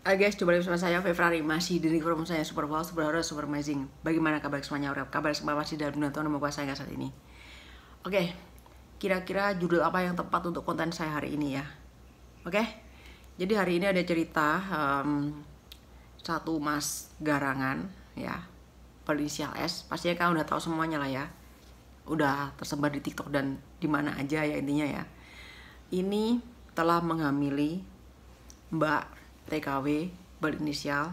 Hai guys, coba bersama saya Februari masih di forum saya Super Wow, Super Hero, Super Amazing. Bagaimana kabar semuanya? Kabar semua masih dalam dunia Tuhan kuasa yang saat ini. Oke, kira-kira judul apa yang tepat untuk konten saya hari ini ya? Oke, jadi hari ini ada cerita satu mas garangan ya, berinisial S. Pastinya kalian udah tahu semuanya lah ya. Udah tersebar di TikTok dan di mana aja ya intinya ya. Ini telah menghamili Mbak TKW berinisial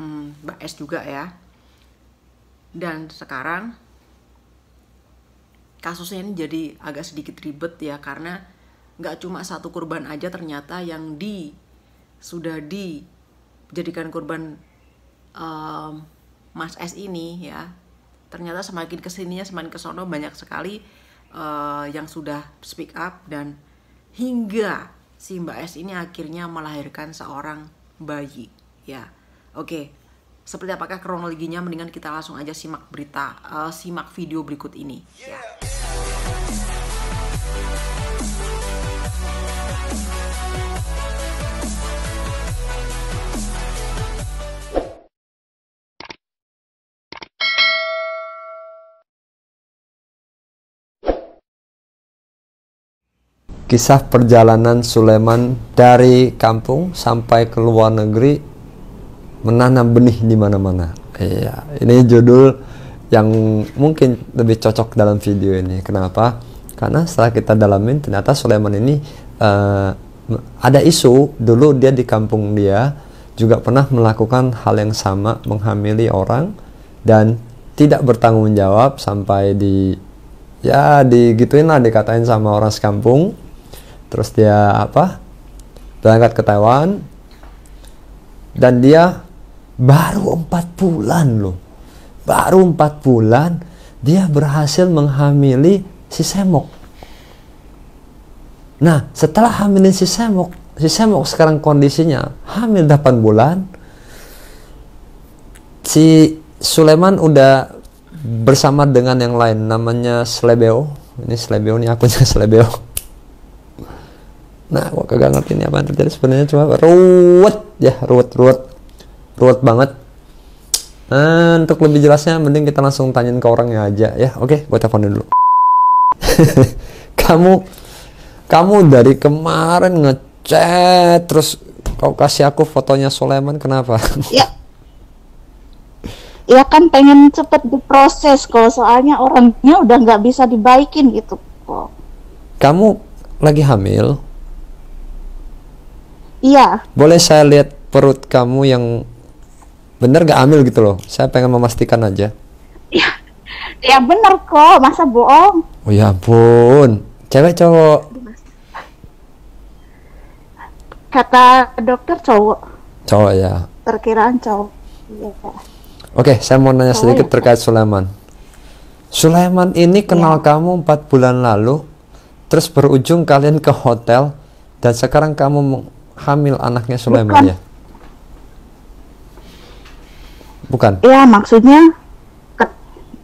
Mbak S juga ya. Dan sekarang kasusnya ini jadi agak sedikit ribet ya, karena nggak cuma satu korban aja ternyata yang sudah dijadikan korban Mas S ini ya. Ternyata semakin kesininya semakin kesono banyak sekali yang sudah speak up, dan hingga si Mbak S ini akhirnya melahirkan seorang bayi ya. Oke, seperti apakah kronologinya? Mendingan kita langsung aja simak simak video berikut ini ya. Kisah perjalanan Sulaiman dari kampung sampai ke luar negeri, menanam benih di mana-mana. Iya, ini judul yang mungkin lebih cocok dalam video ini. Kenapa? Karena setelah kita dalamin, ternyata Sulaiman ini ada isu dulu dia di kampung dia juga pernah melakukan hal yang sama, menghamili orang dan tidak bertanggung jawab sampai digituin lah, dikatain sama orang sekampung. Terus dia berangkat ke Taiwan, dan dia baru 4 bulan loh, baru 4 bulan dia berhasil menghamili si Semok. Nah, setelah hamilin si Semok sekarang kondisinya hamil 8 bulan. Si Sulaiman udah bersama dengan yang lain, namanya Slebeo. Ini Slebeo nih, akunnya Slebeo. Nah, gua kagak ngerti ini apa yang terjadi sebenarnya, cuma ruwet banget. Nah, untuk lebih jelasnya mending kita langsung tanyain ke orangnya aja ya. Oke, gua teleponin dulu. kamu dari kemarin ngechat terus kau kasih aku fotonya Sulaiman, kenapa? Ya kan pengen cepet diproses kok, soalnya orangnya udah nggak bisa dibaikin gitu kok. Kamu lagi hamil? Iya. Boleh saya lihat perut kamu yang bener gak hamil gitu loh? Saya pengen memastikan aja. Ya bener kok, masa bohong? Oh ya ampun, cewek cowok? Kata dokter cowok. Cowok ya. Perkiraan cowok. Iya. Oke, saya mau nanya sedikit terkait Sulaiman. Sulaiman ini kenal kamu 4 bulan lalu, terus berujung kalian ke hotel, dan sekarang kamu hamil anaknya Sulaiman. Ya? Bukan? Ya maksudnya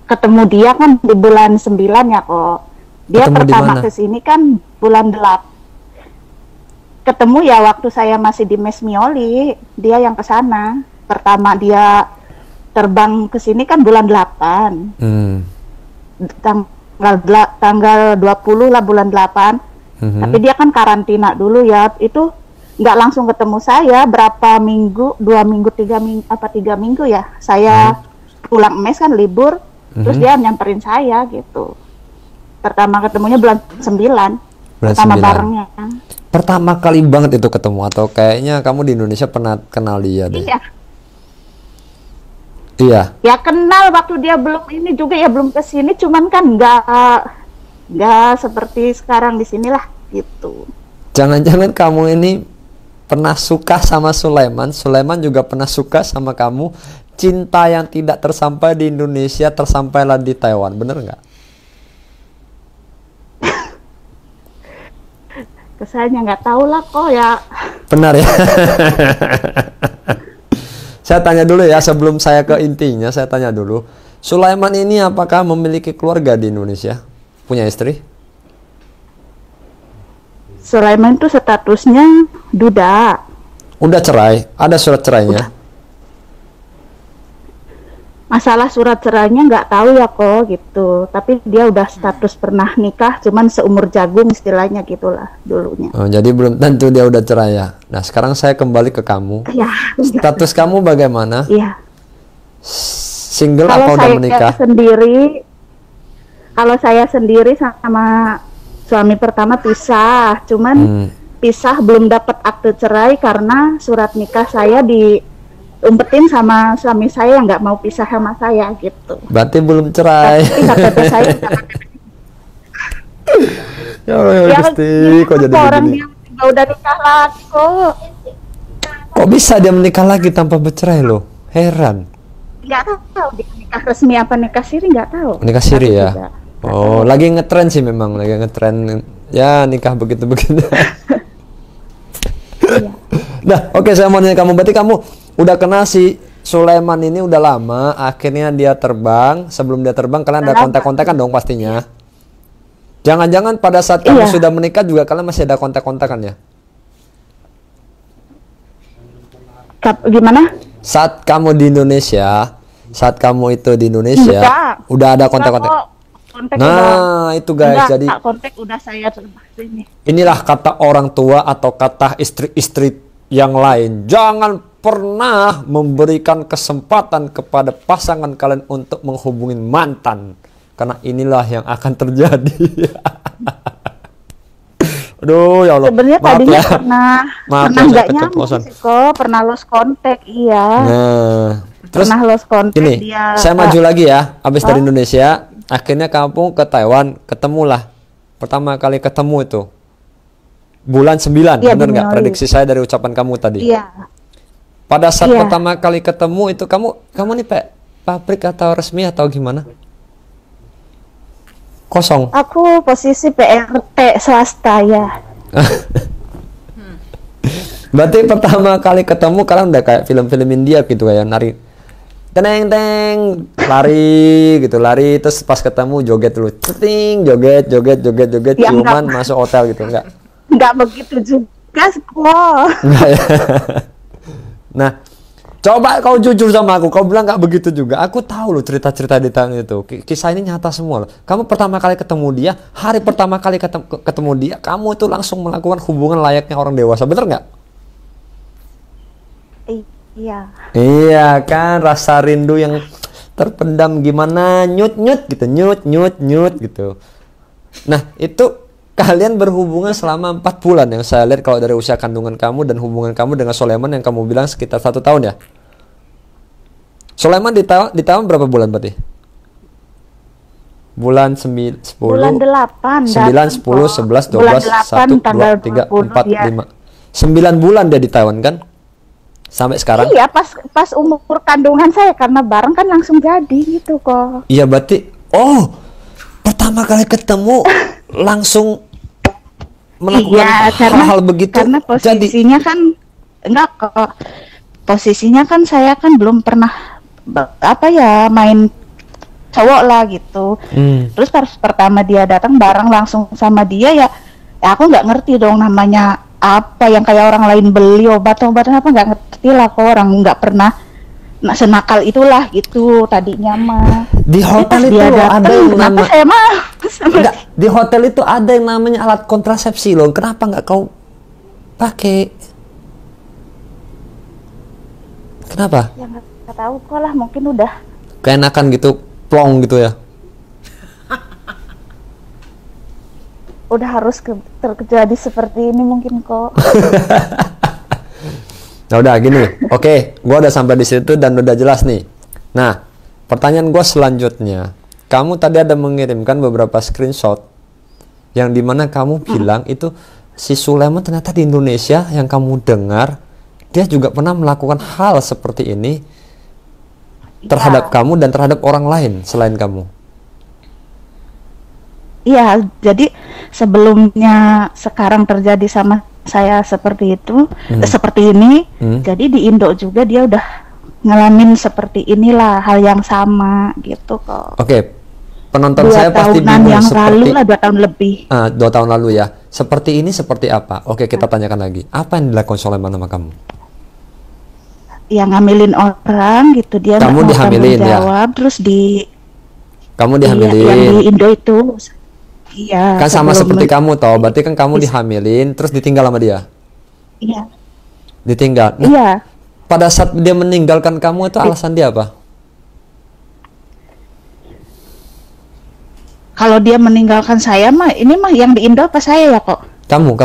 ketemu dia kan di bulan 9 ya kok. Dia ketemu pertama kesini kan bulan 8. Ketemu ya waktu saya masih di Mes Mioli, dia yang kesana. Pertama dia terbang kesini kan bulan 8. Tanggal 20 lah bulan 8. Tapi dia kan karantina dulu ya, itu nggak langsung ketemu saya berapa minggu, 2 minggu, 3 minggu, 3 minggu ya. Saya pulang mes kan libur, terus dia nyamperin saya gitu. Pertama ketemunya bulan 9, pertama 9. barengnya. Pertama kali banget itu ketemu, atau kayaknya kamu di Indonesia pernah kenal dia deh? Iya. Ya kenal waktu dia belum ini juga ya, belum kesini, cuman kan nggak seperti sekarang di sinilah gitu. Jangan-jangan kamu ini pernah suka sama Sulaiman, Sulaiman juga pernah suka sama kamu, cinta yang tidak tersampai di Indonesia tersampailah di Taiwan, bener nggak? Kesannya nggak tahu lah kok ya. Benar ya. Saya tanya dulu ya, sebelum saya ke intinya, saya tanya dulu, Sulaiman ini apakah memiliki keluarga di Indonesia? Punya istri? Sulaiman itu statusnya duda. Udah cerai? Ada surat cerainya? Masalah surat cerainya nggak tahu ya kok gitu. Tapi dia udah status pernah nikah, cuman seumur jagung istilahnya gitulah dulunya. Oh, jadi belum tentu dia udah cerai ya. Nah, sekarang saya kembali ke kamu. Ya. Status kamu bagaimana? Iya. Single Kalau apa udah saya menikah? kalau saya sendiri sama suami pertama pisah, cuman pisah belum dapat akte cerai karena surat nikah saya diumpetin sama suami saya yang nggak mau pisah sama saya gitu. Berarti belum cerai. Tapi KTP saya Ya Allah, ya Gusti, kok jadi orang begini? dia udah nikah lagi kok. Kok bisa dia menikah lagi tanpa bercerai loh? Heran. Nggak tahu dia nikah resmi apa nikah siri nggak tahu. Nikah siri Tapi ya? juga. Oh, lagi ngetren sih memang, lagi ngetren. Ya, nikah begitu-begitu. Iya. Nah, oke, saya mau nanya kamu, berarti kamu udah kenal si Sulaiman ini udah lama, akhirnya dia terbang. Sebelum dia terbang, kalian ada kontak-kontakan dong pastinya. Jangan-jangan pada saat kamu Iya. sudah menikah juga kalian masih ada kontak-kontakan ya? Gimana? Saat kamu di Indonesia, saat kamu itu di Indonesia, Enggak. udah ada Enggak kontak-kontak. kok. Kontak Nah, itu guys, enggak, jadi kontak udah saya ini. inilah kata orang tua atau kata istri-istri yang lain. Jangan pernah memberikan kesempatan kepada pasangan kalian untuk menghubungi mantan. Karena inilah yang akan terjadi. Aduh, ya Allah. Sebenarnya Maaf tadinya ya. Maaf pernah ya, nggak saya nyambung keceplosan. sih kok, pernah lost contact, iya. Nah, terus Pernah lost contact gini, dia. saya maju lagi ya. Habis dari Indonesia, akhirnya kamu ke Taiwan, ketemulah. Pertama kali ketemu itu bulan 9, Iya, bener di nggak? Minori. Prediksi saya dari ucapan kamu tadi. Iya. Pada saat Iya. pertama kali ketemu itu kamu nih pabrik atau resmi atau gimana? Kosong. Aku posisi PRT swasta ya. Berarti pertama kali ketemu kalian udah kayak film-film India gitu kayak nari teneng teng lari gitu, lari terus pas ketemu joget dulu ceting joget Ya, ciuman enggak. masuk hotel gitu enggak? Nggak begitu juga kok. Enggak ya. Nah, coba kau jujur sama aku, kau bilang nggak begitu juga. Aku tahu loh cerita-cerita di tangan itu. Kisah ini nyata semua loh. Kamu pertama kali ketemu dia, hari pertama kali ketemu dia, kamu itu langsung melakukan hubungan layaknya orang dewasa, bener nggak? Iya. Iya kan, rasa rindu yang terpendam gimana, nyut nyut gitu. Nah, itu kalian berhubungan selama 4 bulan yang saya lihat kalau dari usia kandungan kamu dan hubungan kamu dengan Sulaiman yang kamu bilang sekitar 1 tahun ya. Sulaiman di Taiwan berapa bulan berarti? Bulan 10, Bulan 8. 9, 10, 11, 12, 1, 2, 3, 4, 5. 9 bulan dia di Taiwan kan? Sampai sekarang? Iya, pas umur kandungan saya karena bareng kan langsung jadi gitu kok. Iya berarti, pertama kali ketemu langsung melakukan Iya, hal-hal begitu. karena Jadi, posisinya kan enggak kok. Posisinya kan saya kan belum pernah main cowok lah gitu. Terus pas pertama dia datang bareng langsung sama dia ya aku nggak ngerti dong namanya apa yang kayak orang lain beli obat-obatan apa nggak ngerti lah kok, orang nggak pernah senakal itulah gitu tadinya mah. di hotel itu Dia ada datang, yang kenapa nama, saya mah enggak, di hotel itu ada yang namanya alat kontrasepsi loh. Kenapa nggak kau pakai? Kenapa? ya nggak tahu kok lah, mungkin udah Keenakan gitu, plong gitu ya. harus terjadi seperti ini mungkin kok. Nah udah gini, oke, gua udah sampai di situ dan udah jelas nih. Nah, pertanyaan gua selanjutnya, kamu tadi ada mengirimkan beberapa screenshot yang dimana kamu bilang itu si Sulaiman ternyata di Indonesia yang kamu dengar dia juga pernah melakukan hal seperti ini terhadap kamu dan terhadap orang lain selain kamu. Iya, jadi sebelumnya sekarang terjadi sama saya seperti itu, seperti ini. Jadi di Indo juga dia udah ngalamin seperti inilah hal yang sama gitu kok. Oke, penonton 2 saya pasti tahunan bingung yang seperti lalu lah, 2 tahun lebih. 2 tahun lalu ya. Seperti ini seperti apa? Oke, kita tanyakan lagi. Apa yang dilakukan Sulaiman sama kamu? yang ngambilin orang gitu, dia nggak Kamu mau dihamilin tanggung ya? jawab. Terus Kamu iya, yang dihamilin. di Indo itu, iya Kan sama sebelum seperti kamu toh, berarti kan kamu is- dihamilin terus ditinggal sama dia. iya Ditinggal. Nah, iya pada saat dia meninggalkan kamu itu alasan dia apa? kalau dia meninggalkan saya mah, ini mah yang di Indo apa saya ya kok? Kamu.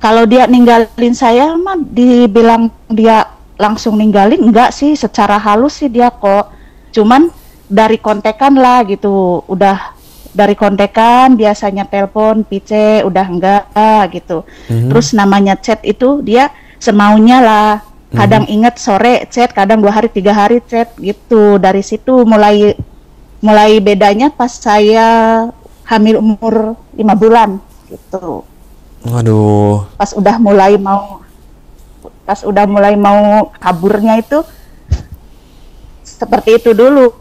Kalau dia ninggalin saya mah dibilang dia langsung ninggalin, enggak sih, secara halus sih dia kok. Cuman dari kontekan lah gitu, udah dari kontekan biasanya telepon, PC, udah enggak gitu. Terus namanya chat itu dia semaunya lah. Kadang inget sore chat, kadang 2 hari 3 hari chat gitu. Dari situ mulai bedanya pas saya hamil umur 5 bulan gitu. Waduh. Pas udah mulai mau kaburnya itu seperti itu dulu.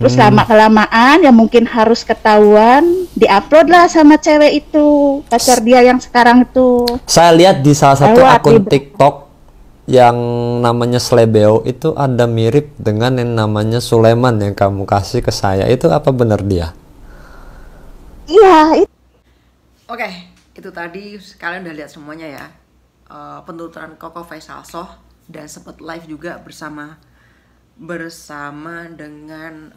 Terus lama kelamaan ya mungkin harus ketahuan, diupload lah sama cewek itu, pacar dia yang sekarang itu. Saya lihat di salah satu Lewat akun di- TikTok yang namanya Slebeo itu ada mirip dengan yang namanya Sulaiman yang kamu kasih ke saya. Itu apa benar dia? Iya, Oke, itu tadi kalian udah lihat semuanya ya. Penuturan Koko Faisal Soh, dan sempat live juga bersama dengan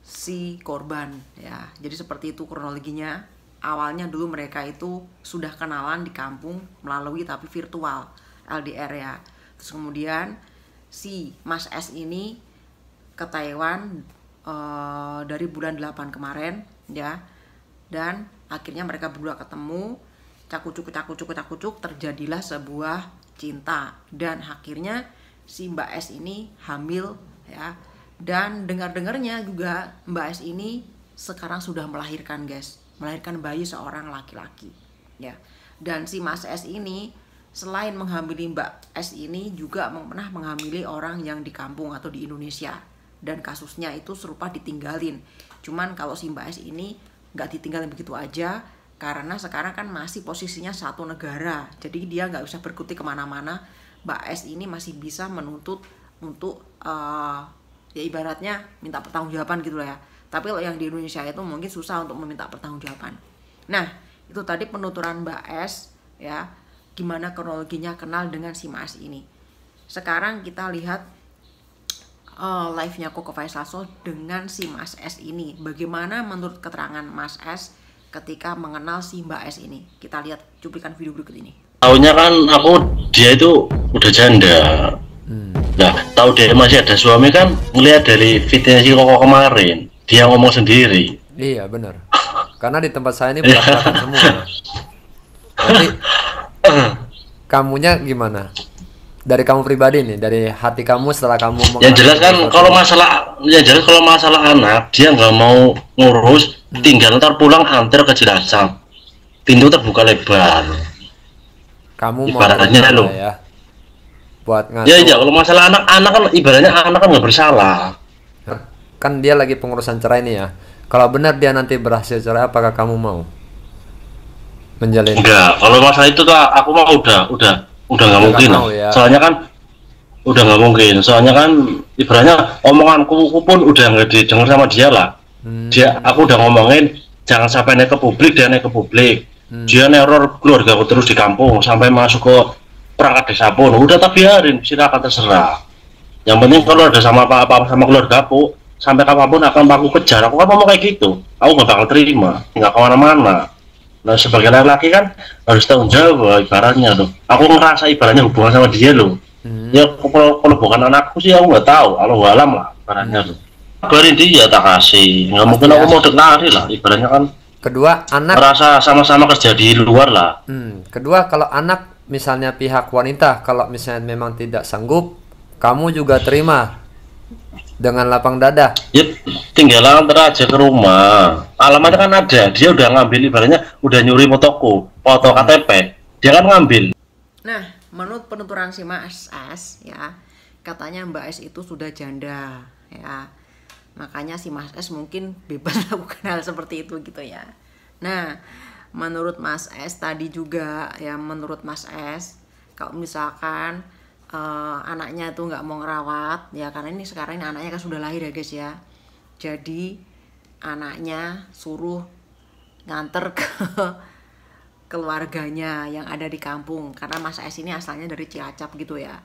si korban ya. Jadi seperti itu kronologinya. Awalnya dulu mereka itu sudah kenalan di kampung melalui tapi virtual LDR ya. Terus kemudian si Mas S ini ke Taiwan dari bulan 8 kemarin ya. Dan akhirnya mereka berdua ketemu, cakucuk terjadilah sebuah cinta, dan akhirnya si Mbak S ini hamil ya. Dan dengar-dengarnya juga Mbak S ini sekarang sudah melahirkan guys, melahirkan bayi seorang laki-laki ya. Dan si Mas S ini selain menghamili Mbak S ini juga pernah menghamili orang yang di kampung atau di Indonesia, dan kasusnya itu serupa ditinggalin. Cuman kalau si Mbak S ini nggak ditinggalin begitu aja, karena sekarang kan masih posisinya satu negara, jadi dia nggak bisa berkutik kemana-mana. Mbak S ini masih bisa menuntut untuk ya ibaratnya minta pertanggungjawaban gitu lah ya. Tapi kalau yang di Indonesia itu mungkin susah untuk meminta pertanggungjawaban. Nah, itu tadi penuturan Mbak S ya, gimana kronologinya kenal dengan si Mas ini. Sekarang kita lihat live-nya Koko Faisal Soh dengan si Mas S ini. Bagaimana menurut keterangan Mas S ketika mengenal si Mbak S ini. Kita lihat cuplikan video berikut ini. Taunya kan dia itu udah janda. Nah, tahu dia masih ada suami kan ngelihat dari fitnya si Koko kemarin. Dia ngomong sendiri. Iya benar. Karena di tempat saya ini belak-belakan semua. Nanti kamunya gimana? Dari kamu pribadi nih, dari hati kamu setelah kamu Yang jelas kan kalau masalah anak dia nggak mau ngurus, tinggal ntar pulang antar ke Cilacap. Pintu terbuka lebar. kamu mau Ibaratnya terima lo. ya buat Ya ngatur. iya, kalau masalah anak kan ibaratnya anak kan nggak bersalah. Kan dia lagi pengurusan cerai nih ya. Kalau benar dia nanti berhasil cerai, apakah kamu mau menjalin? Enggak, kalau masalah itu tuh aku mah udah nggak Udah mungkin. nggak mau ya. Soalnya kan udah nggak mungkin. Soalnya kan ibaratnya omonganku pun udah nggak didengar sama dia lah. Aku udah ngomongin jangan sampai naik ke publik, dia naik ke publik. Dia neror keluarga aku terus di kampung sampai masuk ke perangkat desa pun. Udah tak biarin, silakan terserah. Yang penting kalau ada sama apa-apa sama keluarga aku, sampai kapanpun akan aku kejar. Aku kan ngomong kayak gitu, aku nggak bakal terima, nggak kemana-mana. Nah sebagai laki-laki kan harus tanggung jawab ibaratnya loh. Aku ngerasa ibaratnya hubungan sama dia loh. Ya kalau bukan anakku sih aku nggak tahu, kalau alam lah ibaratnya loh. Kabarin dia tak kasih, nggak mungkin aku mau deklari lah ibaratnya kan. Kedua, anak. Merasa sama-sama kerja di luar lah. Kedua, kalau anak misalnya pihak wanita, kalau misalnya memang tidak sanggup, kamu juga terima dengan lapang dada. Ya tinggal antar aja ke rumah. Alamatnya kan ada, dia udah ngambil ibaratnya udah nyuri fotoku, foto KTP, dia kan ngambil. Nah, menurut penuturan si Mas S ya, katanya Mbak S itu sudah janda ya. Makanya si Mas S mungkin bebas melakukan hal seperti itu gitu ya. Nah, menurut Mas S tadi juga ya, menurut Mas S kalau misalkan anaknya tuh nggak mau ngerawat ya, karena ini sekarang ini anaknya kan sudah lahir ya guys ya, jadi anaknya suruh nganter ke keluarganya yang ada di kampung, karena Mas S ini asalnya dari Cilacap gitu ya.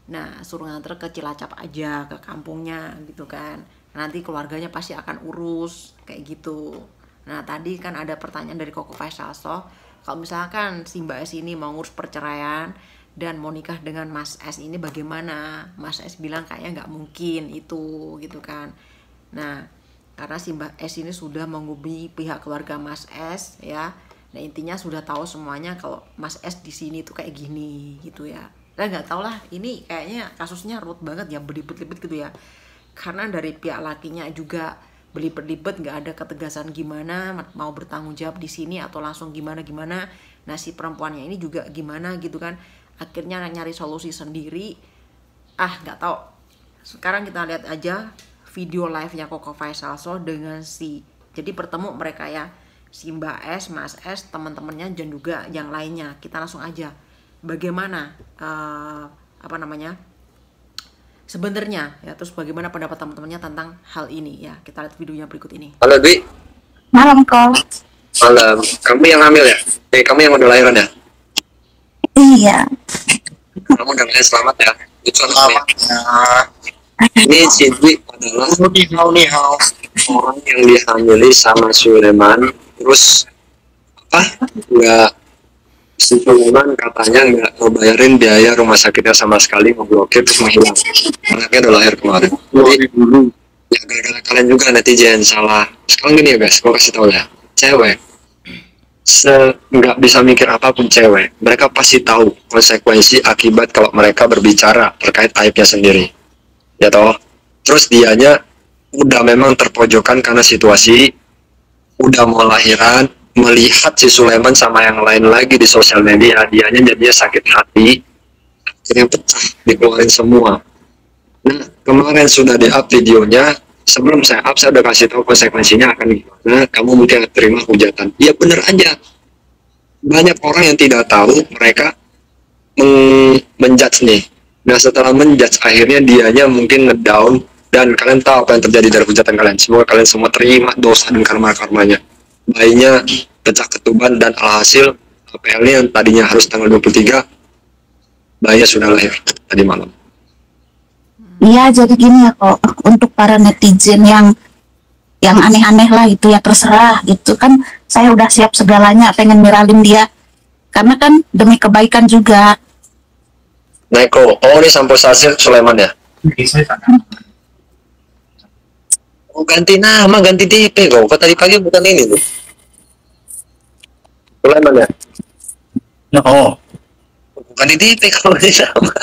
Nah suruh nganter ke Cilacap aja, ke kampungnya gitu kan, nanti keluarganya pasti akan urus kayak gitu. Nah tadi kan ada pertanyaan dari Koko Faisalso, kalau misalkan si Mbak S ini mau ngurus perceraian dan mau nikah dengan Mas S ini bagaimana? Mas S bilang kayaknya nggak mungkin itu gitu kan. Nah karena si Mbak S ini sudah menghubungi pihak keluarga Mas S ya. Nah intinya sudah tahu semuanya kalau Mas S di sini tuh kayak gini gitu ya. Nah nggak tau lah, ini kayaknya kasusnya ruwet banget ya, berlibet-libet gitu ya. Karena dari pihak lakinya juga belibet-libet, nggak ada ketegasan gimana mau bertanggung jawab di sini atau langsung gimana. Nah si perempuannya ini juga gimana gitu kan, akhirnya nyari solusi sendiri. Nggak tahu. Sekarang kita lihat aja video live-nya Koko Faisalso dengan jadi bertemu mereka ya, si Mbak S, Mas S, teman-temannya dan juga yang lainnya. Kita langsung aja bagaimana sebenarnya ya, terus bagaimana pendapat teman-temannya tentang hal ini ya. Kita lihat videonya berikut ini. Halo Dwi. Malam kok. Malam. Kamu yang hamil ya? Kamu yang udah lahiran ya? Iya. Kamu udah lahir, selamat ya. Itu selamat ya. Ini si Dwi adalah orang yang dihamili sama Sulaiman. Terus nggak, si Sulaiman katanya nggak mau bayarin biaya rumah sakitnya sama sekali, ngeblokir terus menghilang. Anaknya udah lahir kemarin. Jadi ya gara-gara kalian juga netizen salah. Sekarang gini ya guys, gue kasih tau ya, cewek nggak bisa mikir apapun cewek. Mereka pasti tahu konsekuensi akibat kalau mereka berbicara terkait aibnya sendiri. Ya toh. Terus dianya udah memang terpojokan karena situasi, udah mau lahiran, melihat si Sulaiman sama yang lain lagi di sosial media, dianya jadinya sakit hati, akhirnya pecah, dikeluarin semua. Nah kemarin sudah di-up videonya, sebelum saya up saya udah kasih tahu konsekuensinya akan gimana, kamu mungkin akan terima hujatan. Ya bener aja, banyak orang yang tidak tahu, mereka menjudge nih. Nah setelah menjudge akhirnya dianya mungkin ngedown, dan kalian tahu apa yang terjadi dari hujatan kalian. Semoga kalian semua terima dosa dan karma-karmanya. Bayinya pecah ketuban dan alhasil APL-nya yang tadinya harus tanggal 23, bayinya sudah lahir tadi malam. Iya, jadi gini ya kok, untuk para netizen yang aneh-aneh lah itu ya terserah gitu kan, saya udah siap segalanya pengen viralin dia karena kan demi kebaikan juga. Neko, ini sampul hasil Sulaiman ya? Oh, ganti nama, ganti DP kok. Tadi pagi bukan ini tuh. Sulaiman ya? Oh, Bukan di DP kalau ini sama.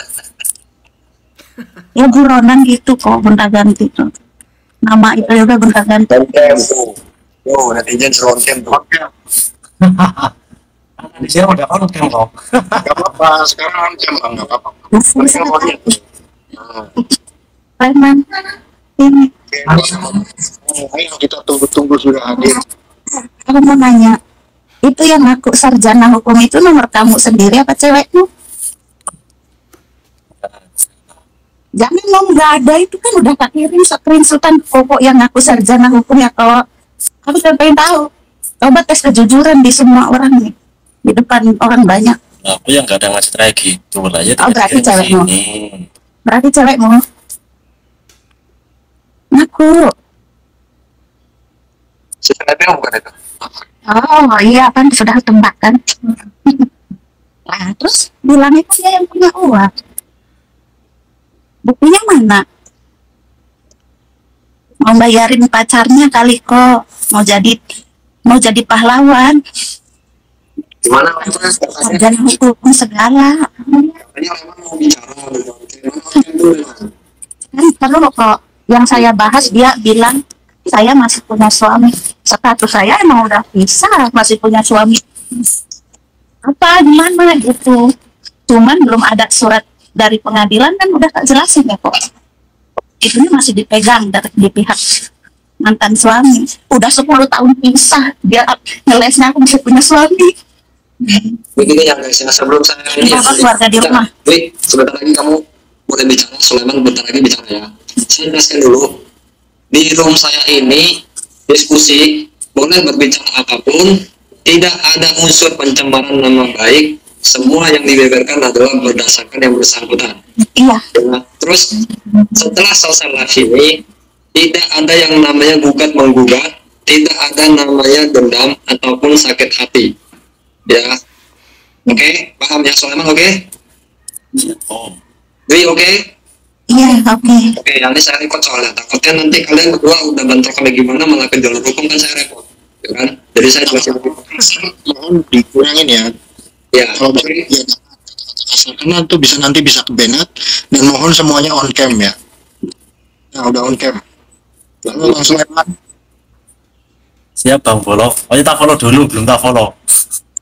Ya buronan gitu kok, gonta ganti tuh nama itu juga gonta ganti. Rontem tuh. Yo, netizen rontem tuh. di sini udah konten kok. Gak apa-apa, sekarang jam nggak apa-apa. Preman ini Ayo kita tunggu-tunggu sudah hadir. aku mau nanya, itu yang aku sarjana hukum itu nomor kamu sendiri apa cewekmu? Jangan ngomong nggak ada, itu kan udah tak kirim screenshotan pokok yang aku sarjana hukum ya. Kalau aku pengen tahu, coba tes kejujuran di semua orang nih, di depan orang banyak. Aku yang gak ada macet kayak gitu lah ya. Oh, berarti cewekmu. Berarti cewekmu ngaku. Sebenarnya bukan itu. Oh iya kan, sudah tembak kan. Nah terus bilangnya kan dia yang punya uang, buktinya mana? Mau bayarin pacarnya kali kok, mau jadi pahlawan, Gimana? sarjana hukum segala. Katanya memang mau bicara dulu. Kan perlu kok, yang saya bahas dia bilang saya masih punya suami, status saya emang udah bisa masih punya suami. Apa gimana gitu, cuman belum ada surat dari pengadilan kan udah tak jelasin ya kok. Itu masih dipegang dari di pihak mantan suami. Udah 10 tahun pisah, dia ngelesnya aku bisa punya suami. Begini ya guys, ya, sebelum saya ini ya, Keluarga di rumah. Wih, sebentar lagi kamu boleh bicara, Sulaiman bentar lagi bicara ya. Saya jelaskan dulu. Di room saya ini diskusi boleh berbicara apapun, tidak ada unsur pencemaran nama baik. Semua yang dibeberkan adalah berdasarkan yang bersangkutan. Iya. Nah, terus setelah selesai live ini, tidak ada yang namanya gugat menggugat, tidak ada namanya dendam ataupun sakit hati. Ya, oke, paham ya Sulaiman? Oke? Oh. Dwi, oke? Iya, oke. Oke, nanti saya record soalnya. Takutnya nanti kalian berdua udah bentrok kami gimana malah ke jalur hukum kan saya record, ya kan? Jadi saya jelasin dulu. Mohon dikurangin ya. Ya, Kalau bisa ya kasar karena tuh nanti bisa kebenet, dan mohon semuanya on cam ya. Nah, udah on cam. Lalu langsung lewat. Siap Bang follow. Oh, tak follow dulu, belum tak follow.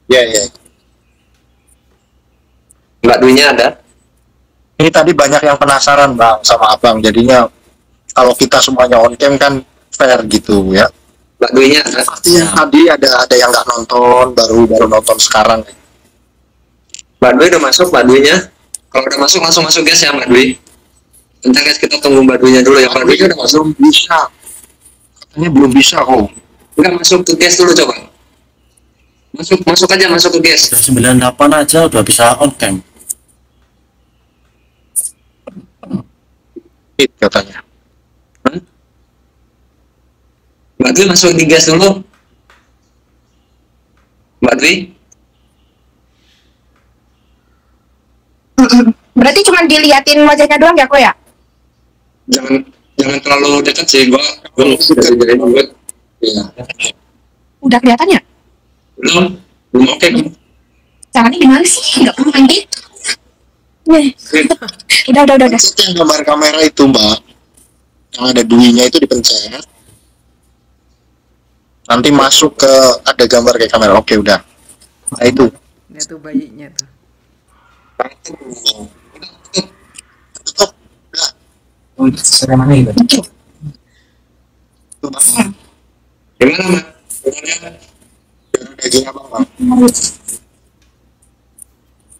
Ya, ya. Mbak Dwi-nya ada? Ini tadi banyak yang penasaran Bang sama Abang. Jadinya kalau kita semuanya on cam kan fair gitu ya. Mbak Dwi-nya ada? Pasti yang tadi ada yang nggak nonton, baru nonton sekarang. Mbak Dwi udah masuk, Mbak Dwi-nya? Kalau udah masuk langsung masuk guys ya Mbak Dwi. Bentar guys, kita tunggu Mbak Dwi-nya dulu ya. Mbak Dwi udah masuk? Belum bisa. Katanya belum bisa kok. Enggak, masuk ke guys dulu coba. Masuk aja, masuk ke guys. Udah 98 aja udah bisa on cam. Katanya. Mbak Dwi masuk di guys dulu. Mbak Dwi? Berarti cuma diliatin wajahnya doang ya kok ya? Jangan terlalu dekat sih, gua sudah jadi buat. Iya. Udah kelihatan ya? Belum oke. Caranya gimana sih? Nggak perlu main gitu. Udah. Pencet yang gambar kamera itu Mbak, yang ada duinya itu dipencet. Nanti masuk ke ada gambar kayak kamera. Oke udah. Nah itu. Ini tuh bayinya tuh. Tutup. Udah. Gimana Mbak? Daging abang Bang.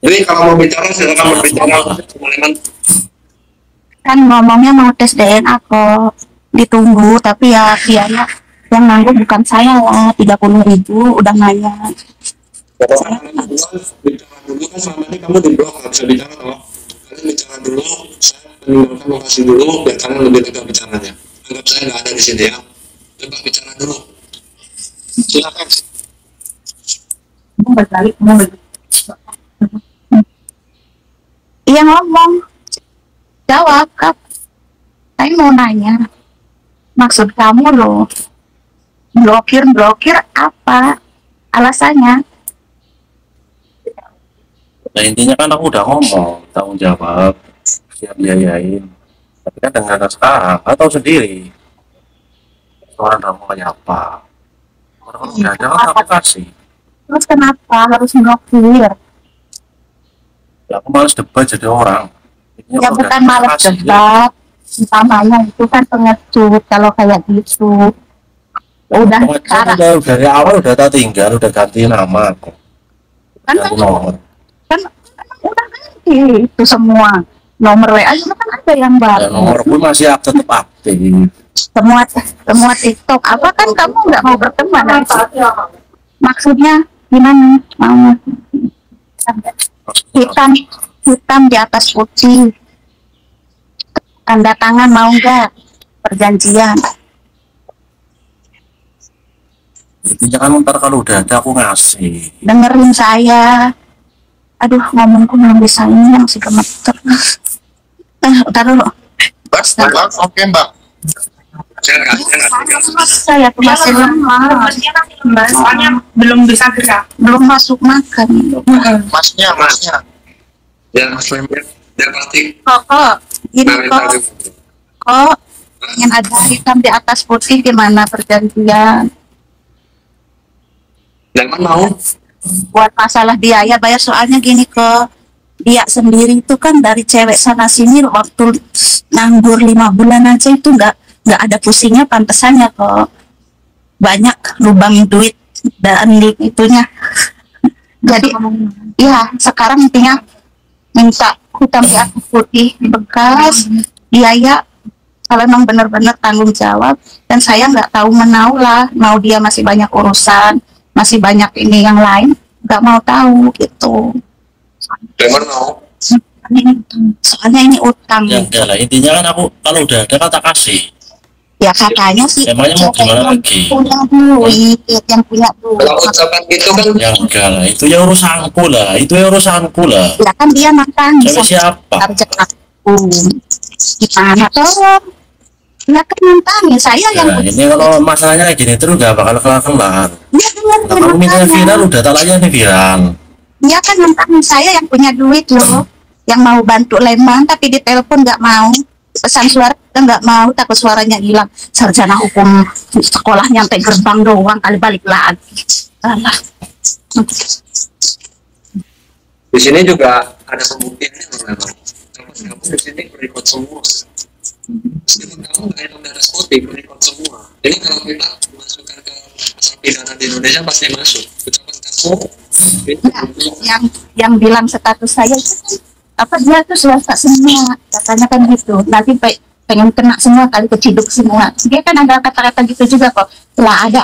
Jadi kalau mau bicara silakan berbicara. Sulaiman. Kan ngomongnya mau tes DNA kok, ditunggu, tapi ya biaya yang nanggung bukan saya lah, 30.000 udah nanya. Pokoknya kalian berdua bicara dulu kan, selama ini kamu di blog nggak bisa bicara toh. Kalian bicara dulu, saya meninggalkan lokasi dulu biar kalian lebih tegak bicaranya. Anggap saya nggak ada di sini ya. Coba bicara dulu. Silakan. Iya ngomong, jawab Kak. Saya mau nanya, maksud kamu loh, blokir apa alasannya? Nah intinya kan aku udah ngomong tanggung jawab, siap biayain. Tapi kan dengan sekarang, atau sendiri. Orang kamu kayak apa? Orang udah ada kan aku kasih. Terus kenapa harus blokir? Ya, aku males debat jadi orang. Intinya Ya aku bukan udah malas kasih. debat, utamanya itu kan pengecut kalau kayak gitu. Udah sekarang Dari awal udah tak tinggal, udah ganti nama aku. kan Ganti nomor. kan udah ganti itu semua. Nomor WA juga kan ada yang Ya, baru. nomor gue masih tetap aktif. Semua TikTok apa kan kamu nggak mau berteman? Maksudnya gimana? Mau hitam di atas putih, tanda tangan mau nggak? Perjanjian. Intinya kan ntar kalau udah ada aku ngasih. Dengerin saya. Aduh, ngomongku belum bisa ini masih gemeter. Udah dulu. Bang, oke Bang. Saya tuh masih lemah. Belum bisa gerak. Belum masuk makan. Masnya. Ya, ya pasti. Kok, ini kok ingin ada hitam di atas putih gimana perjanjian? Jangan mau. Buat masalah biaya bayar soalnya gini kok. Dia sendiri itu kan dari cewek sana sini waktu nganggur 5 bulan aja itu nggak nggak ada pusingnya, pantesannya kok banyak lubang duit dan itunya. Jadi ya sekarang intinya minta hutang aku putih bekas biaya, kalau memang benar-benar tanggung jawab. Dan saya nggak tahu menau lah, mau dia masih banyak urusan, masih banyak ini yang lain, nggak mau tahu gitu. Memang mau. Soalnya ini utang. Ya enggak lah, intinya kan aku kalau udah ada kan tak kasih. Ya katanya sih Emangnya mau gimana lagi? punya duit, yang punya duit. Kalau ucapan gitu kan Ya enggak lah, itu ya urusanku lah, itu ya urusanku lah. Ya kan dia nantang Cewek siapa? kerja aku. Gimana tolong? Ya kan nantangin saya yang Nah, ini kalau masalahnya kayak gini terus gak bakal kelar-kelar. dia dengar Nah, kamu mintanya viral udah tak layani viral. dia kan nantangin saya yang punya duit loh, yang mau bantu Lembang tapi di telepon nggak mau, pesan suara nggak mau, takut suaranya hilang. Sarjana hukum sekolah nyampe gerbang doang, kali balik lagi. Alah. di sini juga ada pembuktiannya memang. Kamu di sini berikut semua. Meskipun kamu nggak hitung darah putih, berikut semua. Ini kalau kita masukkan ke pasal pidana di Indonesia pasti masuk. Ucapan kamu yang bilang status saya itu apa, dia tuh swasta semua katanya kan gitu, nanti pengen kena semua kali, keciduk semua. Dia kan ada kata-kata gitu juga kok. Lah ada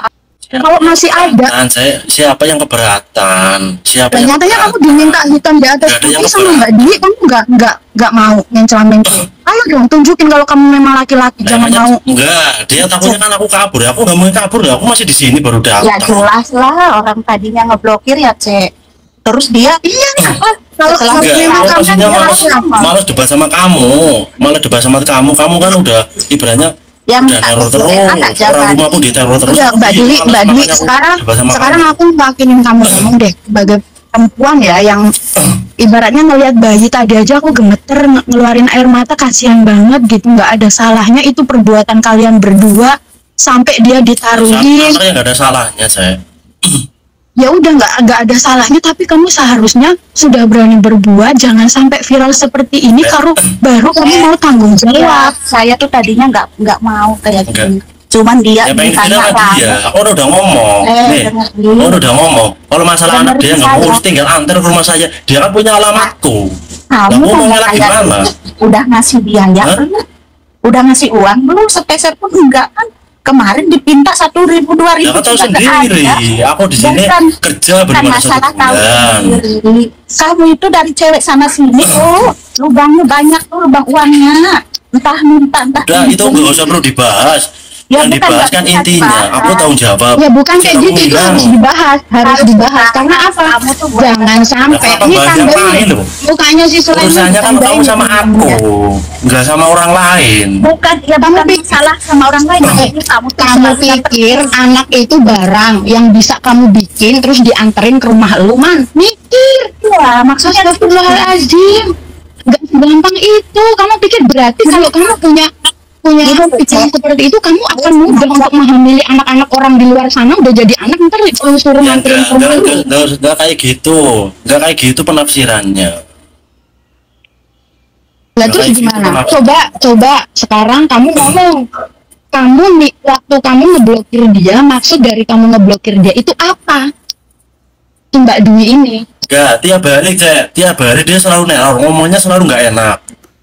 kalau masih ada. Dan saya siapa yang keberatan? Siapa yang Nyatanya kamu keberatan? diminta hitam di atas Nggak ada yang putih sama keberatan. Mbak Dwi, kamu nggak mau mencela-mencela. Ayo dong tunjukin kalau kamu memang laki-laki, jangan Namanya- mau. Enggak, dia takutnya kan aku kabur. Aku nggak mau kabur, aku masih di sini baru Ya datang. jelas lah, orang tadinya ngeblokir ya Cek, terus dia kalau Enggak, memang aku kamu maksudnya dia malas, apa? malas debat sama kamu, malah debat sama kamu. Kamu kan udah ibaratnya Yang udah teror terus, orang rumah pun diteror terus. Udah, Mbak Dwi, Malas, Mbak Dwi, makanya aku sekarang debat sama sekarang kamu. aku yakinin kamu ngomong deh sebagai perempuan ya, yang ibaratnya ngelihat bayi tadi aja aku gemeter, ngeluarin air mata, kasihan banget gitu. Nggak ada salahnya itu perbuatan kalian berdua sampai dia ditaruhin. Sebenarnya nggak ada salahnya saya. Ya udah, nggak ada salahnya, tapi kamu seharusnya sudah berani berbuat, jangan sampai viral seperti ini baru kamu mau tanggung jawab. Saya tuh tadinya nggak mau kayak Enggak. gini, cuman dia Ya pengen ditanya viral sama dia. Aku udah ngomong, nih, dengar dulu. aku udah ngomong. Kalau masalah Dengar anak dia nggak saya. ngurus, tinggal antar ke rumah saya. Dia kan punya alamatku. Lah Kamu aku kan mau ngelak kayak gimana? udah ngasih biaya Hah? belum? Udah ngasih uang belum? Sepeser pun enggak kan? Kemarin dipinta 1.000 2.000 Ya kan tahu juga nggak sendiri, ada. aku di sini kerja bukan benar-benar masalah 1 tahu bulan. sendiri. Kamu itu dari cewek sana sini, lubangnya banyak tuh, lubang uangnya. Entah minta, entah Udah itu pinjam. nggak usah perlu dibahas. Ya, Yang bukan, dibahas nggak kan bisa intinya. dibahas. Aku tanggung jawab. Ya bukan kayak Kamu gitu, itu bilang. harus dibahas, karena apa? Kamu tuh buat Jangan sampai Kenapa ini bahas yang tambahin lain loh? mukanya si Sulaiman Urusannya kan kamu ditambahin sama dengan aku, dia. nggak sama orang lain. bukan salah sama orang lain. Ini kamu tuh Kamu selalu pikir anak itu barang yang bisa kamu bikin terus dianterin ke rumah lu, Man? Mikir. ya, maksudnya Astagfirullahaladzim. Gak segampang itu. Kamu pikir berarti kalau kamu punya pikiran seperti itu, kamu akan mudah untuk menghamili anak-anak orang di luar sana, udah jadi anak ntar suruh Ya nganterin ke rumah lu. nggak kayak gitu, nggak kayak gitu penafsirannya. Lah terus Kayak gitu gimana? kenapa? Coba sekarang kamu ngomong. Waktu kamu ngeblokir dia, maksud dari kamu ngeblokir dia itu apa? Si Mbak Dwi ini. Enggak, tiap hari dia selalu neror, ngomongnya selalu nggak enak.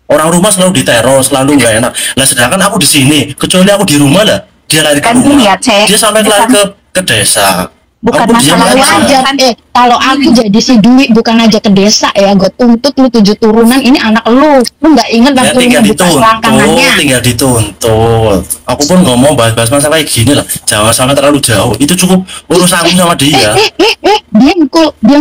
Orang rumah selalu diteror, selalu nggak enak. Lah sedangkan aku di sini, kecuali aku di rumah lah, dia lari ke Kan gini rumah. ya, Cek. Dia sampai lari ke desa. Bukan Aku diam masalah aja. wajar. Kalau aku jadi si Dwi bukan aja ke desa ya, gue tuntut lu 7 turunan, ini anak lu nggak inget Ya waktu lu tinggal ngebuka selangkangannya. dituntut, tinggal dituntut. Aku pun ngomong bahas-bahas masalah kayak gini lah, jangan sampai terlalu jauh. Itu cukup urusan aku sama dia. Diam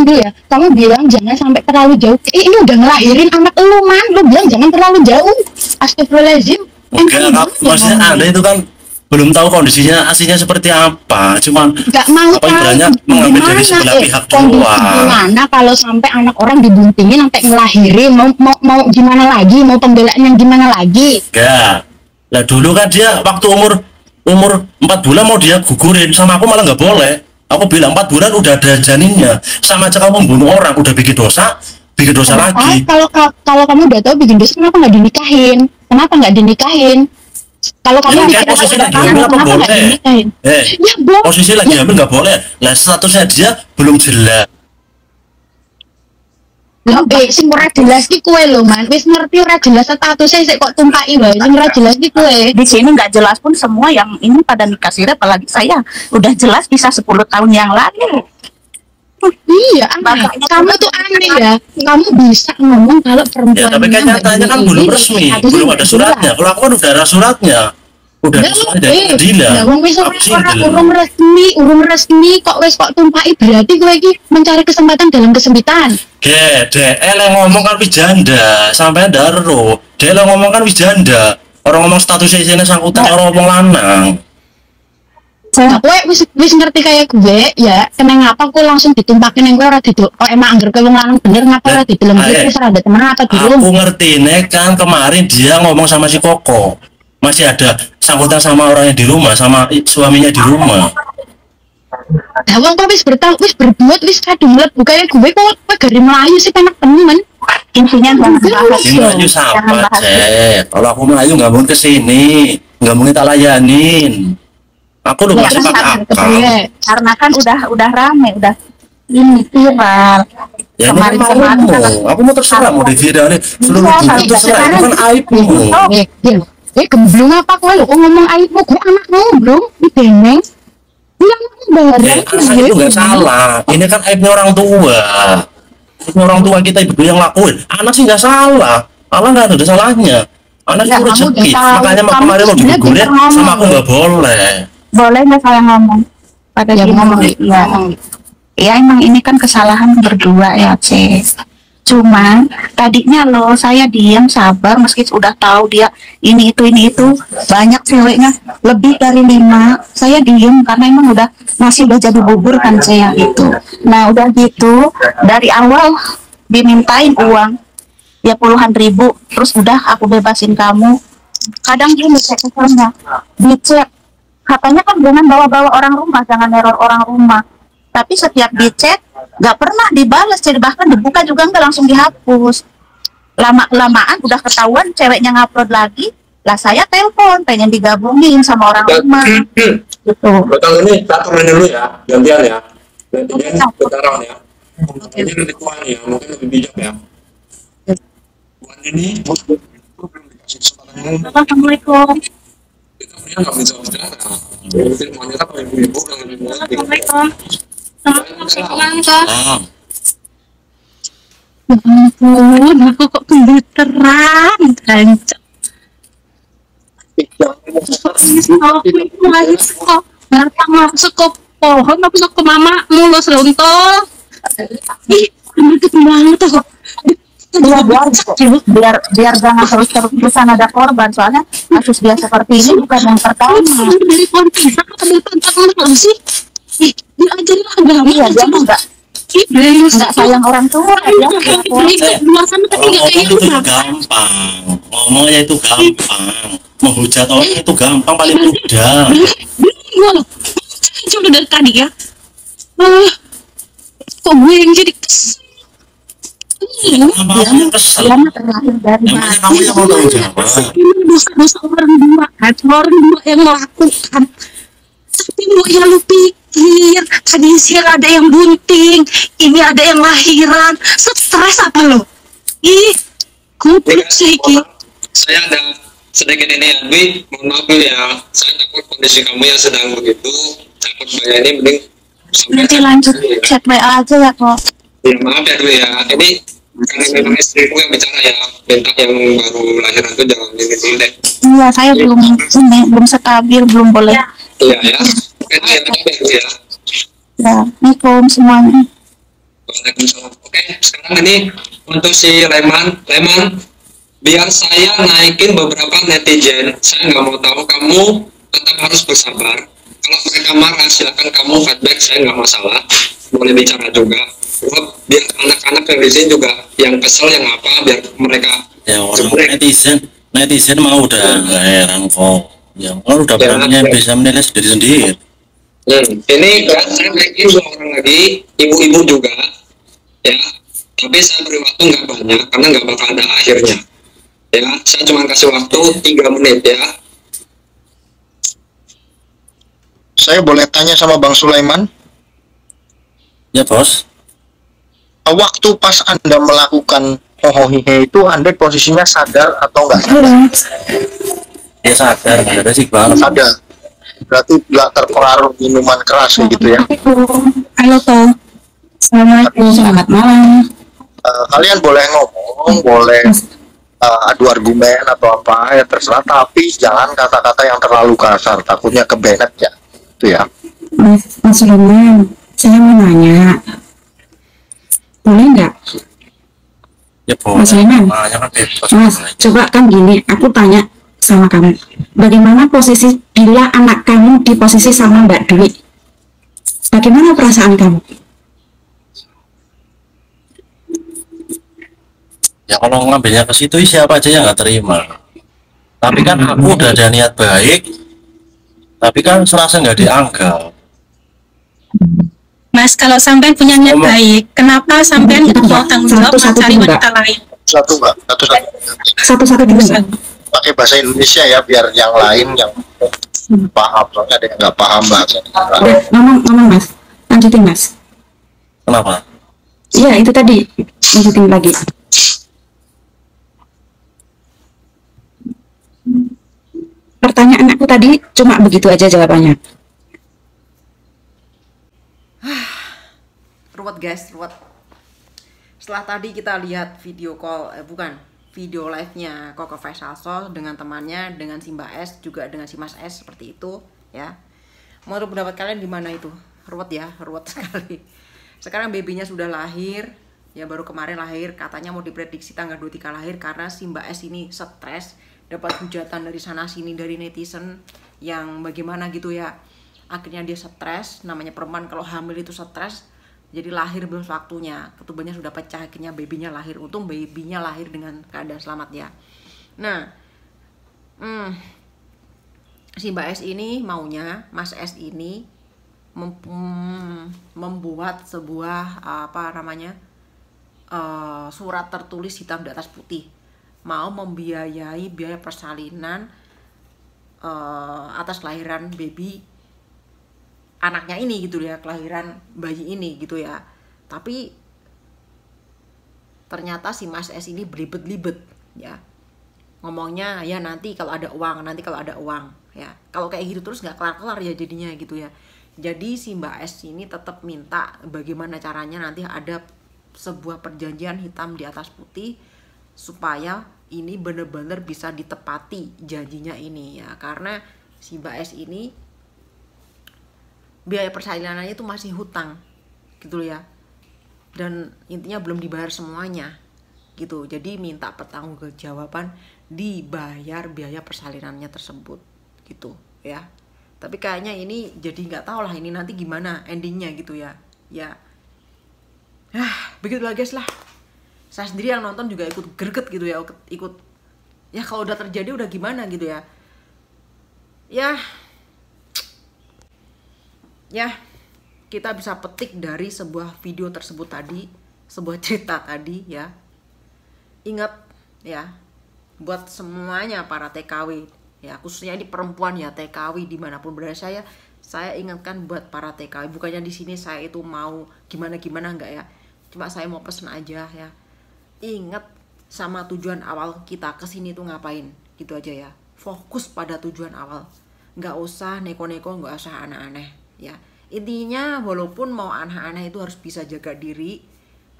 dulu ya. Kamu bilang jangan sampai terlalu jauh. Ini udah ngelahirin anak lu, Man. Lu bilang jangan terlalu jauh. Astagfirullahaladzim. Enggak, maksudnya Anda itu kan belum tahu kondisinya aslinya seperti apa, cuman Nggak mau apa ibaratnya tahu mengambil gimana, dari sebelah pihak kondisi doang. gimana kalau sampai anak orang dibuntingin sampai ngelahirin, mau gimana lagi, mau pembelaan yang gimana lagi? Enggak. Lah dulu kan dia waktu umur 4 bulan mau dia gugurin, sama aku malah nggak boleh. Aku bilang 4 bulan udah ada janinnya, sama aja kamu membunuh orang, udah bikin dosa lagi. Kalau kamu udah tahu bikin dosa, kenapa nggak dinikahin? Kalau kamu Ini kan bikin posisi lagi kamu, hamil apa kenapa nggak boleh? dinikahin? Ya, boleh. Posisi lagi hamil nggak boleh. Lah statusnya dia belum jelas. Lah, sing ora jelas ki kowe lho, Man. Wis ngerti ora jelas statusnya sik kok tumpaki wae. Sing ora jelas ki kowe. Di sini nggak jelas pun semua yang ini pada nikah siri, apalagi saya udah jelas bisa 10 tahun yang lalu. Iya, aneh. Kamu tuh aneh ya. Kamu bisa ngomong kalau perempuan. Ya tapi kan nyatanya kan belum resmi, belum ada suratnya. Kalau aku kan udah ada suratnya. Udah ada surat dari pengadilan. Ya wong wis Aku single. urung resmi kok wis kok tumpaki berarti kowe iki mencari kesempatan dalam kesempitan. DL yang ngomong kan wis janda, sampai daro. DL yang ngomong kan wis janda. Orang ngomong statusnya sini sangkutan, orang ngomong lanang. Nah, kowe wis ngerti kayak gue ya, kenapa ngapa kowe langsung ditumpakin yang kowe ora didol. Kok emang angger kowe wong lanang bener ngapa ora dideleng wis ora ada temen apa durung? Aku ngerti nih kan kemarin dia ngomong sama si Koko. Masih ada sangkutan sama orangnya di rumah, sama suaminya di rumah. Lah wong kok wis berbuat wis kadung mlebu kayak gue kok gari Melayu sih penak temen. Intinya jangan bahas Ini Melayu sahabat, Cek. Kalau aku Melayu nggak mau kesini, nggak mau kita layanin. Aku udah masih pakai akal. karena kan udah rame, udah ini viral. Ya ini kan aku mau terserah, mau diviralin seluruh dunia terserah, itu kan aibmu. Gemblung apa kowe lho kok ngomong aibmu gue anakmu belum didengeng. Bilang bareng. Anak itu nggak salah, ini kan aibnya orang tua. Aibnya orang tua kita ibu yang lakuin. Anak sih nggak salah, Allah nggak ada salahnya. Anak itu rezeki, makanya kemarin mau digugurin sama aku nggak boleh. Boleh nggak saya ngomong? Pada Ya, ngomong. ya emang ini kan kesalahan berdua ya, Cek. Cuman tadinya loh saya diam sabar meski sudah tahu dia ini itu banyak ceweknya lebih dari 5. Saya diam karena emang udah jadi bubur kan saya itu. Nah udah gitu dari awal dimintain uang ya puluhan ribu, terus udah aku bebasin kamu. Kadang gini cek kesannya dicek katanya kan jangan bawa-bawa orang rumah, jangan neror orang rumah. Tapi setiap dicek nggak pernah dibalas, jadi bahkan dibuka juga nggak, langsung dihapus. Lama-lamaan udah ketahuan ceweknya ngupload lagi, lah saya telepon pengen digabungin sama orang rumah. Gitu. Betul, ini tak turun dulu ya, gantian ya. Gantian sekarang ya. Ini lebih tua nih ya, mungkin lebih bijak ya. Buat ini, belum dikasih kesempatan ngomong. Assalamualaikum. Kita punya nggak bisa bicara. Mungkin wanita atau ibu-ibu yang lebih muda. Assalamualaikum. Ah, Ya ampun, aku kok kebuteran, gancok. Datang masuk ke pohon, masuk ke mama, mulus runtol. Ih, itu banget tuh. biar jangan terus-terusan ada korban, soalnya kasus dia seperti ini bukan yang pertama. Dari pohon pisang ambil pantangan sih. Ih, diajarin agama. Iya, dia enggak sayang orang tua ya. itu gampang, ngomongnya itu gampang, menghujat orang itu gampang, paling mudah. Coba dari tadi ya. Kok gue yang jadi kesel? Kenapa kamu kesel? Dia mah terlahir dari Emangnya kamu yang mau tanggung jawab? Ini dosa-dosa orang dua kan, orang dua yang melakukan. Tapi mau yang lu pikir, tadi siang ada yang bunting, ini ada yang lahiran, stres apa lo? Ih, goblok sih Ki. Saya ada sedikit ini ya, Dwi, mohon maaf dulu ya. Saya takut kondisi kamu yang sedang begitu, takut saya ini mending Nanti lanjut chat WA aja ya kok. Ya maaf ya Dwi ya, ini karena memang istriku yang bicara ya, minta yang baru lahiran itu jangan ini dulu deh. Iya, saya belum stabil, belum boleh. Iya ya, oke Dwi ya, maaf ya Dwi ya. Ya, Assalamualaikum semuanya. Waalaikumsalam. Oke, sekarang ini untuk si Leman, biar saya naikin beberapa netizen, saya nggak mau tahu, kamu tetap harus bersabar. Kalau mereka marah, silakan kamu feedback, saya nggak masalah, boleh bicara juga. Biar anak-anak yang di sini juga yang kesel, yang apa, biar mereka Ya orang netizen mau udah nggak heran kok. Ya orang udah berani bisa menilai sendiri. Ini kan saya naikin 2 orang lagi, ibu-ibu juga, ya. Tapi saya beri waktu nggak banyak karena nggak bakal ada akhirnya. Ya, saya cuma kasih waktu 3 menit ya. saya boleh tanya sama Bang Sulaiman? Ya bos. Waktu pas Anda melakukan hohohihe itu, Anda posisinya sadar atau nggak sadar? Ya sadar, ada sih bang. Sadar. Berarti nggak terpengaruh minuman keras gitu ya? Halo Toh. Assalamualaikum, selamat malam. Kalian boleh ngomong, boleh adu argumen atau apa ya terserah, tapi jangan kata-kata yang terlalu kasar, takutnya kebenet ya. Itu ya. Mas Sulaiman, saya mau nanya. Boleh nggak? Ya bos. Mas Sulaiman. Makanya kan bebas. Mas, coba kan gini, aku tanya sama kamu. Bagaimana posisi bila anak kamu di posisi sama Mbak Dwi? Bagaimana perasaan kamu? Ya kalau ngambilnya ke situ siapa aja yang nggak terima. Tapi kan aku udah ada niat baik, tapi kan serasa nggak dianggap. Mas, kalau sampean punya niat baik, kenapa sampean nggak mau tanggung jawab mencari wanita lain? Satu dulu Mbak. Pakai bahasa Indonesia ya, biar yang lain yang paham, soalnya ada yang nggak paham bahasa. Ngomong Mas, lanjutin Mas. Kenapa? Iya itu tadi, lanjutin lagi. Pertanyaan aku tadi cuma begitu aja jawabannya. Ruwet guys, ruwet. Setelah tadi kita lihat video call, video live-nya Koko Faisalso dengan temannya, dengan si Mbak S, juga dengan si Mas S, seperti itu ya. Menurut pendapat kalian gimana itu? Ruwet ya, ruwet sekali. Sekarang babynya sudah lahir, ya baru kemarin lahir, katanya mau diprediksi tanggal 23 lahir karena si Mbak S ini stres, dapat hujatan dari sana sini dari netizen yang bagaimana gitu ya. Akhirnya dia stres, namanya perempuan kalau hamil itu stres. Jadi lahir belum waktunya, ketubannya sudah pecah, akhirnya babynya lahir. Untung babynya lahir dengan keadaan selamat ya. Nah, si Mbak S ini maunya Mas S ini membuat sebuah surat tertulis hitam di atas putih, mau membiayai biaya persalinan atas kelahiran baby anaknya ini gitu ya, kelahiran bayi ini gitu ya. Tapi ternyata si Mas S ini belibet-libet ya, ngomongnya ya nanti kalau ada uang ya. Kalau kayak gitu terus nggak kelar-kelar ya jadinya gitu ya. Jadi si Mbak S ini tetap minta bagaimana caranya nanti ada sebuah perjanjian hitam di atas putih supaya ini benar-benar bisa ditepati janjinya ini ya. Karena si Mbak S ini biaya persalinannya itu masih hutang gitu ya, dan intinya belum dibayar semuanya gitu. Jadi minta pertanggungjawaban dibayar biaya persalinannya tersebut gitu ya. Tapi kayaknya ini jadi nggak tahu lah ini nanti gimana endingnya gitu ya. Begitulah guys lah. Saya sendiri yang nonton juga ikut greget gitu ya, ikut ya kalau udah terjadi udah gimana gitu ya. Ya, kita bisa petik dari sebuah video tersebut tadi, sebuah cerita tadi ya. Ingat ya, buat semuanya para TKW ya, khususnya ini perempuan ya, TKW dimanapun berada, saya ingatkan buat para TKW. Bukannya di sini saya itu mau gimana enggak ya, cuma saya mau pesen aja ya, ingat sama tujuan awal kita kesini tuh ngapain gitu aja ya. Fokus pada tujuan awal, nggak usah neko-neko, nggak usah aneh-aneh ya. Intinya walaupun mau aneh-aneh itu harus bisa jaga diri,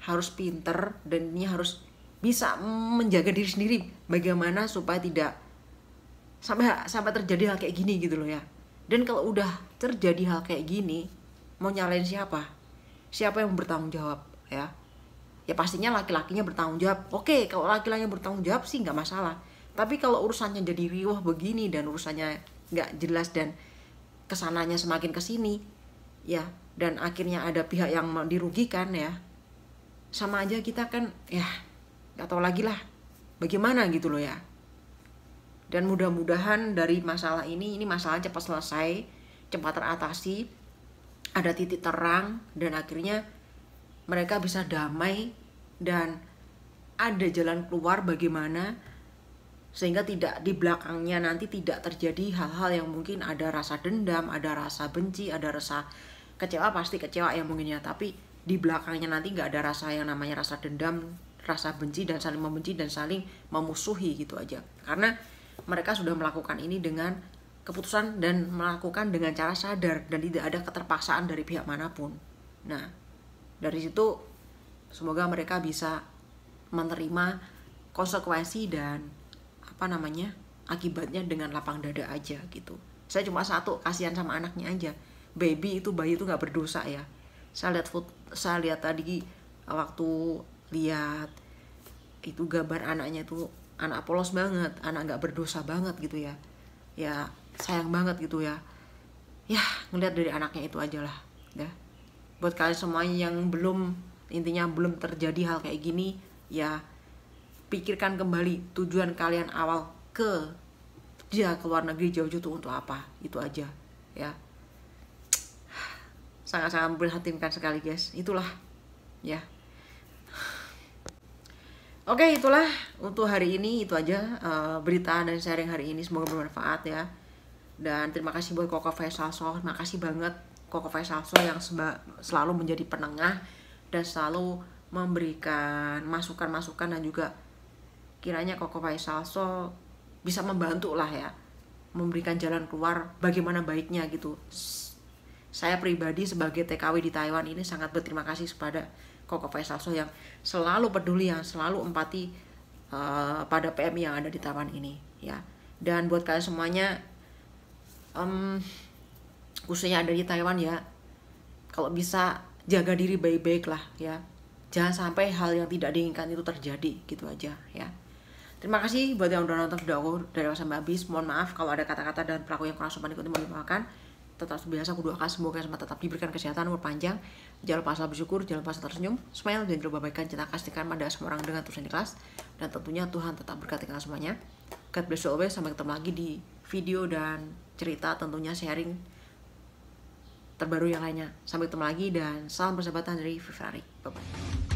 harus pinter, dan ini harus bisa menjaga diri sendiri bagaimana supaya tidak sampai terjadi hal kayak gini gitu loh ya. Dan kalau udah terjadi hal kayak gini, mau nyalain siapa yang bertanggung jawab ya. Ya pastinya laki-lakinya bertanggung jawab. Oke, kalau laki-lakinya bertanggung jawab sih nggak masalah. Tapi kalau urusannya jadi riuh begini dan urusannya nggak jelas dan kesananya semakin kesini ya, dan akhirnya ada pihak yang dirugikan ya, sama aja kita kan ya nggak tahu lagi lah bagaimana gitu loh ya. Dan mudah-mudahan dari masalah ini masalah cepat selesai, cepat teratasi, ada titik terang, dan akhirnya mereka bisa damai dan ada jalan keluar bagaimana sehingga tidak di belakangnya nanti tidak terjadi hal-hal yang mungkin ada rasa dendam, ada rasa benci, ada rasa kecewa, pasti kecewa ya mungkin ya, tapi di belakangnya nanti nggak ada rasa yang namanya rasa dendam, rasa benci dan saling membenci dan saling memusuhi gitu aja, karena mereka sudah melakukan ini dengan keputusan dan melakukan dengan cara sadar dan tidak ada keterpaksaan dari pihak manapun. Nah, dari situ semoga mereka bisa menerima konsekuensi dan akibatnya dengan lapang dada aja gitu. Saya cuma satu, kasihan sama anaknya aja. Bayi itu nggak berdosa ya. Saya lihat tadi waktu lihat itu gambar anaknya itu anak polos banget, anak nggak berdosa banget gitu ya. Ya sayang banget gitu ya. Ya ngeliat dari anaknya itu aja lah. Ya. Buat kalian semuanya yang belum terjadi hal kayak gini, ya pikirkan kembali tujuan kalian awal ke luar negeri jauh-jauh itu untuk apa, itu aja ya. Sangat-sangat memprihatinkan sekali guys, itulah ya. Oke, itulah untuk hari ini, itu aja berita dan sharing hari ini, semoga bermanfaat ya. Dan terima kasih buat Koko Faisalso, makasih banget Koko Faisalso yang selalu menjadi penengah dan selalu memberikan masukan-masukan, dan juga kiranya Koko Faisalso bisa membantu lah ya, memberikan jalan keluar bagaimana baiknya gitu. Saya pribadi sebagai TKW di Taiwan ini sangat berterima kasih kepada Koko Faisalso yang selalu peduli, yang selalu empati pada PMI yang ada di Taiwan ini ya. Dan buat kalian semuanya khususnya ada di Taiwan ya, kalau bisa jaga diri baik-baik lah ya, jangan sampai hal yang tidak diinginkan itu terjadi gitu aja ya. Terima kasih buat yang udah nonton video aku dari awal sampai habis. Mohon maaf kalau ada kata-kata dan perilaku yang kurang sopan ikuti, mohon dimaafkan. Tetap biasa aku doakan semoga semua tetap diberikan kesehatan, umur panjang, jangan lupa selalu bersyukur, jangan lupa selalu tersenyum, smile, dan jangan lupa baikkan cinta kasihkan pada semua orang dengan tulus ikhlas. Dan tentunya Tuhan tetap berkati kalian semuanya. God bless you always. Sampai ketemu lagi di video dan cerita, tentunya sharing terbaru yang lainnya. Sampai ketemu lagi dan salam persahabatan dari Ferrari. Bye bye.